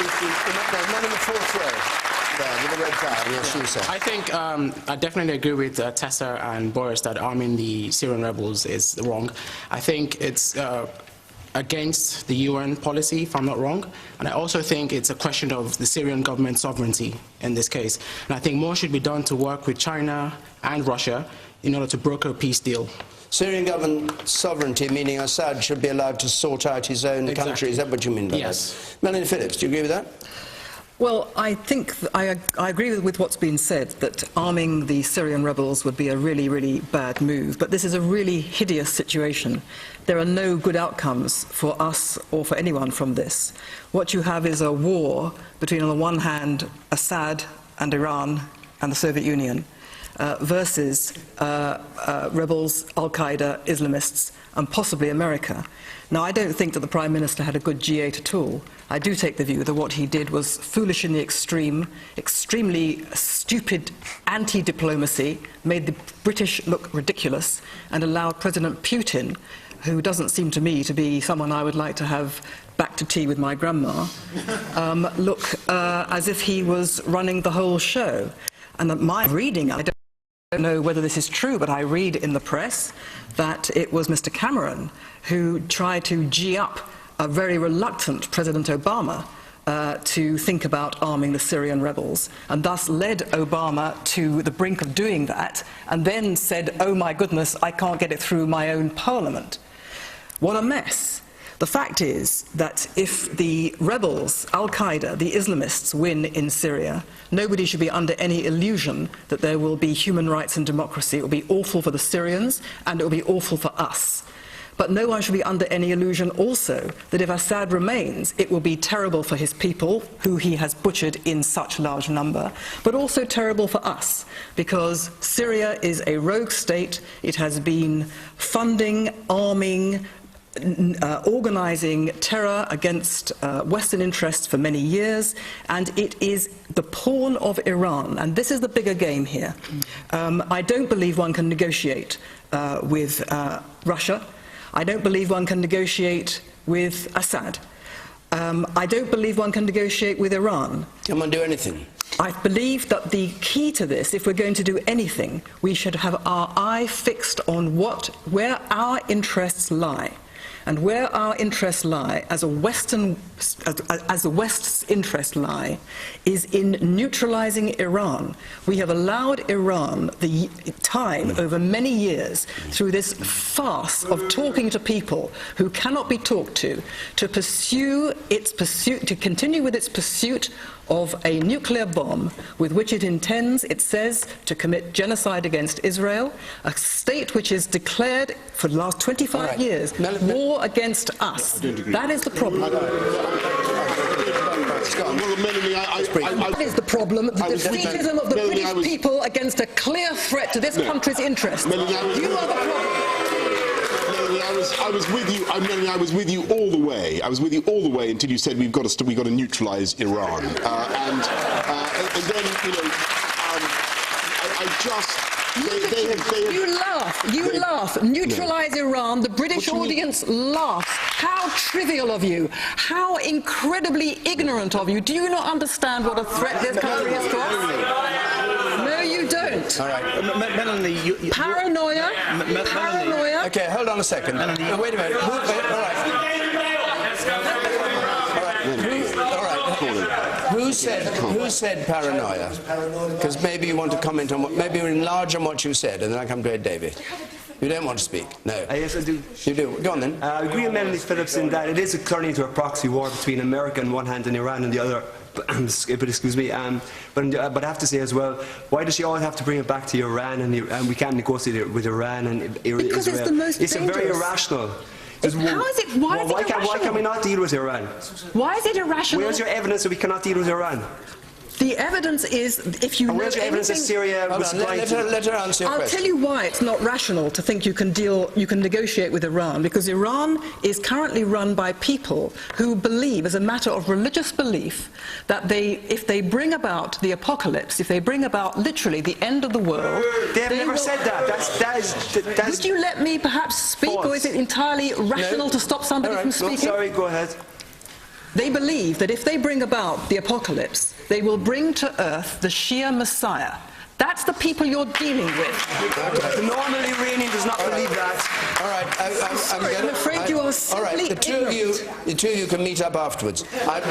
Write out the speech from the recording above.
Man in the fourth row. There, with the red tie. Yes, you, sir. I think I definitely agree with Tessa and Boris that arming the Syrian rebels is wrong. I think it's against the UN policy, if I'm not wrong. And I also think it's a question of the Syrian government's sovereignty in this case. And I think more should be done to work with China and Russia in order to broker a peace deal. Syrian government sovereignty, meaning Assad should be allowed to sort out his own country. Is that what you mean by that? Melanie Phillips, do you agree with that? Well, I think I agree with what's been said, that arming the Syrian rebels would be a really, really bad move. But this is a really hideous situation. There are no good outcomes for us or for anyone from this. What you have is a war between, on the one hand, Assad and Iran and the Soviet Union, versus rebels, Al-Qaeda, Islamists, and possibly America. Now, I don't think that the Prime Minister had a good G8 at all. I do take the view that what he did was foolish in the extreme, extremely stupid anti-diplomacy, made the British look ridiculous, and allowed President Putin, who doesn't seem to me to be someone I would like to have back to tea with my grandma, look as if he was running the whole show. And my reading, I don't know whether this is true, but I read in the press that it was Mr. Cameron who tried to gee up a very reluctant President Obama to think about arming the Syrian rebels, and thus led Obama to the brink of doing that, and then said, oh my goodness, I can't get it through my own parliament. What a mess. The fact is that if the rebels, Al-Qaeda, the Islamists, win in Syria, nobody should be under any illusion that there will be human rights and democracy. It will be awful for the Syrians, and it will be awful for us. But no one should be under any illusion also that if Assad remains, it will be terrible for his people, who he has butchered in such large number, but also terrible for us, because Syria is a rogue state. It has been funding, arming, organising terror against Western interests for many years, and it is the pawn of Iran. And this is the bigger game here. I don't believe one can negotiate with Russia. I don't believe one can negotiate with Assad. I don't believe one can negotiate with Iran. Can one do anything? I believe that the key to this, if we're going to do anything, we should have our eye fixed on where our interests lie. And where our interests lie, as the West's interests lie, is in neutralizing Iran. We have allowed Iran the time over many years, through this farce of talking to people who cannot be talked to pursue its pursuit, to continue with its pursuit of a nuclear bomb with which it intends, it says, to commit genocide against Israel, a state which has declared for the last 25 years war against us. That is the problem. That is the problem, the defeatism of the British people against a clear threat to this country's interests. You are the problem. I was with you. Melanie, I was with you all the way. I was with you all the way until you said we've got to neutralise Iran, and then I just. You laugh. Neutralise Iran. The British audience laughs. How trivial of you. How incredibly ignorant of you. Do you not understand what a threat this country is to us? No, you don't. All right. Melanie, Paranoia. Paranoia. Okay, hold on a second. Melanie, wait a minute. All right. Who said paranoia? Because maybe you want to comment on maybe enlarge on what you said, and then I come to Ed David. You don't want to speak? No. Yes, I do. You do? Go on then. I agree with Melanie Phillips in that it is turning into a proxy war between America on one hand and Iran on the other. But excuse me, but I have to say as well, why does she always have to bring it back to Iran, and we can't negotiate it with Iran and Israel? Because it's the most dangerous. Very irrational. How is it? Why is it irrational? Why can we not deal with Iran? Why is it irrational? Where's your evidence that we cannot deal with Iran? The evidence is, if you know where's your evidence that Syria was let her answer your question. I'll tell you why it's not rational to think you can negotiate with Iran, because Iran is currently run by people who believe, as a matter of religious belief, that if they bring about the apocalypse, if they bring about literally the end of the world, they have never said that. Would you let me perhaps speak, or is it entirely rational to stop somebody from speaking? Sorry, go ahead. They believe that if they bring about the apocalypse, they will bring to earth the Shia Messiah. That's the people you're dealing with. The normal Iranian does not believe that. All right, I'm afraid you are simply all right, the two of you can meet up afterwards.